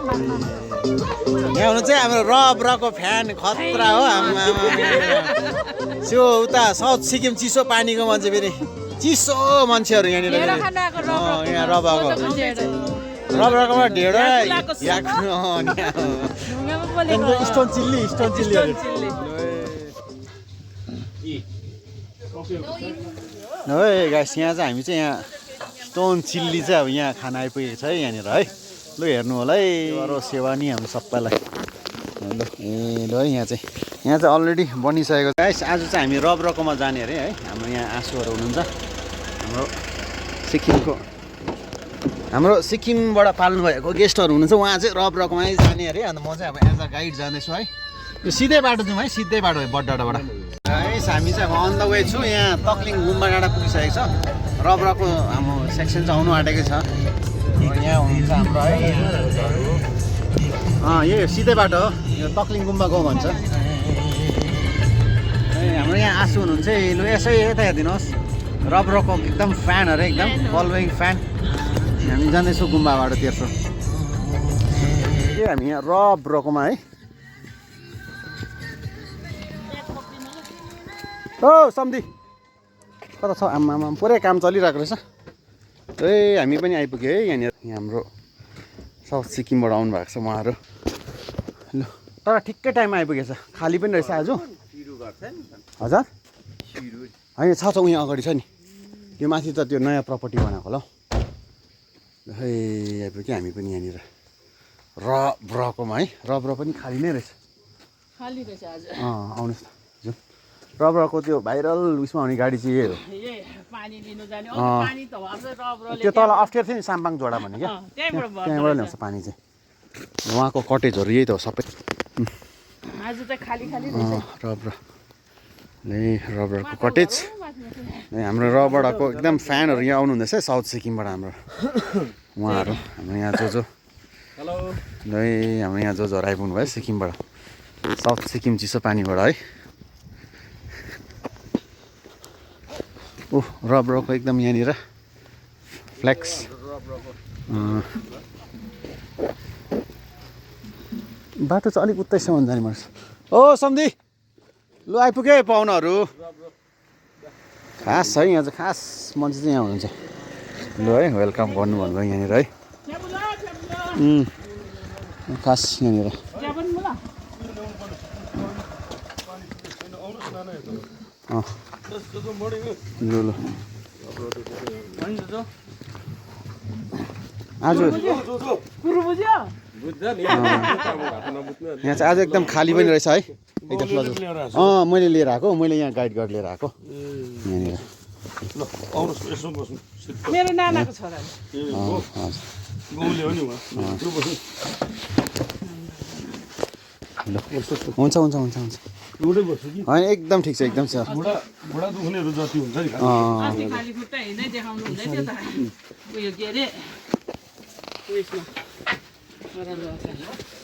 यहाँ हुनु चाहिँ हाम्रो रबरको फ्यान खतरा हो त्यो उता साउथ सिक्किम चिसो पानीको मान्छे फेरि चिसो मान्छेहरू यहाँनिर यहाँ रबरकोमा ढेँडो स्टोन चिल्ली है गाइस यहाँ चाहिँ हामी चाहिँ यहाँ स्टोन चिल्ली चाहिँ अब यहाँ खाना आइपुगेको छ है यहाँनिर है लु हेर्नु होला है अरू सेवा नि हाम्रो सबैलाई ल ल है यहाँ चाहिँ अलरेडी बनिसकेको छ गाइस आज चाहिँ हामी रबरकोमा जाने अरे है हाम्रो यहाँ आँसुहरू हुनुहुन्छ हाम्रो सिक्किमबाट पाल्नु भएको गेस्टहरू हुनुहुन्छ उहाँ चाहिँ रबरकोमै जाने अरे अन्त म चाहिँ अब एज अ गाइड जाँदैछु है यो सिधै बाटो जाउँ है सिधै बाटो हो बडडाँडाबाट गाइस हामी चाहिँ अब अन द वे छु यहाँ तक्लिङ गुम्बा डाँडा पुगिसकेको छ रबरको हाम्रो सेक्सन चाहिँ आउनु आँटेकै छ यहाँ हुनुहुन्छ हाम्रो है यही सिधै बाटो हो यो तक्लिङ गुम्बा गाउँ भन्छ हाम्रो यहाँ आँसु हुनुहुन्छ लु यसै यता हेरिदिनुहोस् रबरको एकदम फ्यान अरे एकदम फलोइङ फ्यान हामी जाँदैछौँ गुम्बाबाट तेर्सो हामी यहाँ रबरकोमा है ओ सम्धी कता छ आमा पुरै काम चलिरहेको रहेछ ए हामी पनि आइपुग्यो है यहाँनिर हाम्रो साउथ सिक्किमबाट आउनु भएको छ उहाँहरू ल तर ठिक्कै टाइममा आइपुगेछ खाली पनि रहेछ आज हजुर होइन छ उहाँ अगाडि छ नि यो माथि त त्यो नयाँ प्रपर्टी बनाएको होला है आइपुग्यो हामी पनि यहाँनिर रबरकोमा है रबर पनि खाली नै रहेछ आउनुहोस् न जाउँ रबरको त्यो भाइरल उयसमा आउने गाडी चाहिँ यही हो त्यो तल अप्ठ्यारो थियो नि साम्बाङ जोडा भन्ने क्या त्यहाँबाट ल्याउँछ पानी चाहिँ उहाँको कटेजहरू यही त हो सबै रबरको कटेज हाम्रो रबरको एकदम फ्यानहरू यहाँ आउनुहुँदैछ है साउथ सिक्किमबाट हाम्रो उहाँहरू हाम्रो यहाँ जो हाम्रो यहाँ जोहरू आइपुग्नु भयो सिक्किमबाट साउथ सिक्किम चिसो पानीबाट है रबरको एकदम यहाँनिर फ्लेक्स बाटो चाहिँ अलिक उत्तैसम्म जाने पर्छ ओ सम्धी लु आइपुग्यो है पाहुनाहरू खास है यहाँ चाहिँ खास मान्छे चाहिँ यहाँ हुनुहुन्छ लु है वेलकम गर्नु भन्नुभयो यहाँनिर है खास यहाँनिर ल आज यहाँ चाहिँ आज एकदम खाली पनि रहेछ है एकदम मैले लिएर आएको मैले यहाँ गाइड गरेर लिएर आएको यहाँनिर मेरो नानाको छोरा हुन्छ होइन एकदम ठिक छ एकदम छ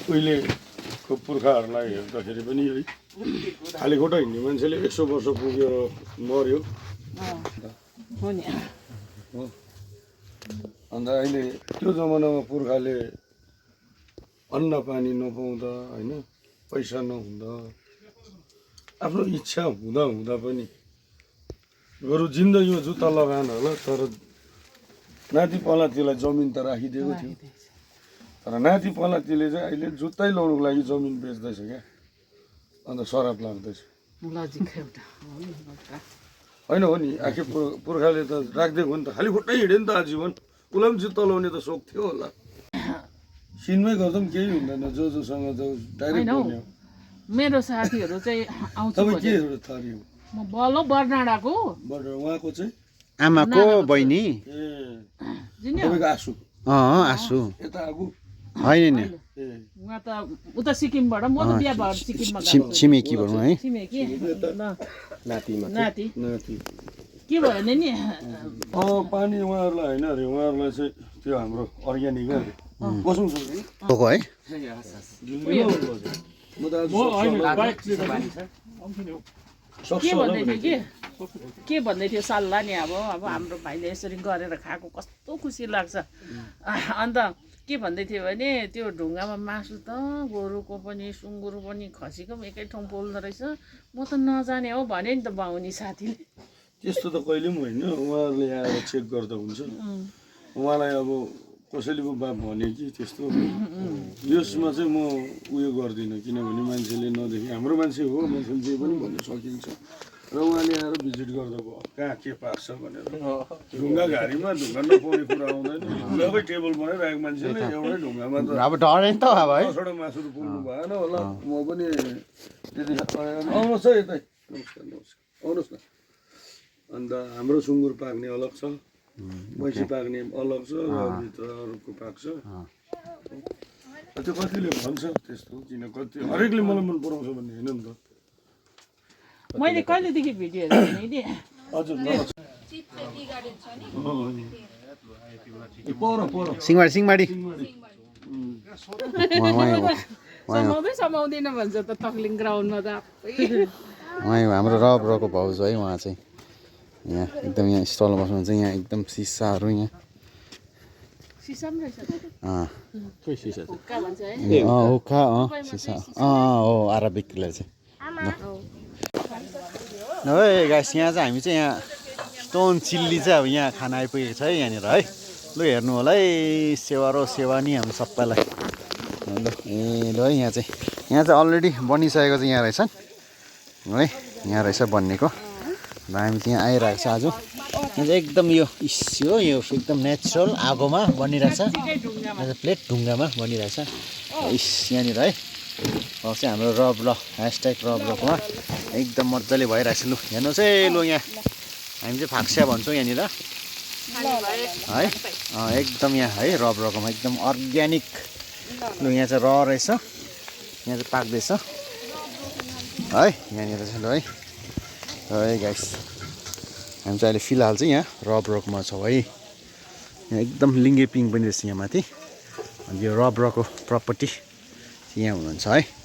उहिलेको पुर्खाहरूलाई हेर्दाखेरि पनि है खाली खुट्टा हिँड्ने मान्छेले 100 वर्ष पुगेर मर्यो अन्त अहिले त्यो जमानामा पुर्खाले अन्न पानी नपाउँदा होइन पैसा नहुँदा आफ्नो इच्छा हुँदा पनि बरु जिन्दगीमा जुत्ता लगाएन होला तर नाति पलातीलाई जमिन त राखिदिएको थियो तर नाति पलातीले चाहिँ अहिले जुत्तै लाउनुको लागि जमिन बेच्दैछ क्या अन्त शराब लाग्दैछ होइन हो नि आखिर पुर्खाले त राखिदिएको हो नि त खाली खुट्टै हिँड्यो नि त आजीवन उसलाई पनि जुत्ता लाउने त सोख थियो होला सिनमै गर्दा पनि केही हुँदैन जोसँग त डाइरेक्ट बोल्ने हो मेरो साथीहरू चाहिँ आउँछ तपाईँ के थरी हो म बल्ल बर्नाडाको उहाँको चाहिँ आमाको बहिनी तपाईँको आँसु आँसु यता आगो होइन नि उहाँ त उता सिक्किमबाट म त बिहा भएर सिक्किममा छिमेकी भनौँ है छिमेकी नाति के भयो नि पानी उहाँहरूलाई होइन अरे उहाँहरूलाई चाहिँ त्यो हाम्रो अर्ग्यानिक अरे कसम है के भन्दै थियो सल्लाह नि अब हाम्रो भाइले यसरी गरेर खाएको कस्तो खुसी लाग्छ अन्त के भन्दै थियो भने त्यो ढुङ्गामा मासु त गोरुको पनि सुँगुरको पनि खसीको पनि एकै ठाउँ पोल्दो रहेछ म त नजाने हो भने नि त बाहुनी साथीले त्यस्तो त कहिले पनि होइन उहाँहरूले आएर चेक गर्दा हुन्छ उहाँलाई अब कसैले पो बाप भने कि त्यस्तो यसमा चाहिँ म उयो गर्दिनँ किनभने मान्छेले नदेखि हाम्रो मान्छे हो मान्छेले जे पनि भन्न सकिन्छ र उहाँले आएर भिजिट गर्दा भयो कहाँ के पाक्छ भनेर ढुङ्गा घारीमा ढुङ्गा नपाउने कुरा आउँदैन ढुङ्गाकै टेबल बनाइरहेको मान्छेले एउटै ढुङ्गामा त अब डरे नि त अब है 10वटा मासु त पोल्नु भएन होला म पनि त्यतिखेर आउनुहोस् है यतै नमस्कार नमस्कार आउनुहोस् न अन्त हाम्रो सुँगुर पाक्ने अलग छ मैसी पाक्ने अलग छ र भित्र अरूको पाक्छ त्यो कतिले भन्छ त्यस्तो किन कति हरेकले मलाई मन पराउँछ भन्ने होइन नि त मैले कहिलेदेखि भिडियो हेर्ने नि हजुर सिङमाडी समाउँदैन भन्छ त तक्लिङ ग्राउन्डमा त उहाँ हाम्रो रको भाउजू है उहाँ चाहिँ यहाँ एकदम यहाँ स्टल बस्नुहुन्छ यहाँ एकदम सिसाहरू यहाँ हुक्का सिसा हो अरबिकलाई चाहिँ है गाइस यहाँ चाहिँ हामी चाहिँ यहाँ टोन चिल्ली चाहिँ अब यहाँ खाना आइपुगेको छ है यहाँनिर है लु हेर्नु होला है सेवा र सेवा नि हाम्रो सबैलाई ल ल है यहाँ चाहिँ अलरेडी बनिसकेको चाहिँ यहाँ रहेछ है यहाँ रहेछ बनिएको र हामी त्यहाँ आइरहेको छ आज यहाँ चाहिँ एकदम यो हो यो एकदम नेचुरल आगोमा बनिरहेछ प्लेट ढुङ्गामा बनिरहेछ यहाँनिर है अब चाहिँ हाम्रो रब ल #रबमा एकदम मजाले भइरहेछ लु हेर्नुहोस् है लु यहाँ हामी चाहिँ फाक्स्या भन्छौँ यहाँनिर है एकदम यहाँ है रकमा एकदम अर्ग्यानिक लु यहाँ चाहिँ रहेछ यहाँ चाहिँ पाक्दैछ है यहाँनिर चाहिँ ल है गाइस हामी चाहिँ अहिले फिलहाल चाहिँ यहाँ रकमा छौँ है यहाँ एकदम लिङ्गे पिङ पनि रहेछ यहाँ माथि अनि यो रकको प्रपर्टी यहाँ हुनुहुन्छ है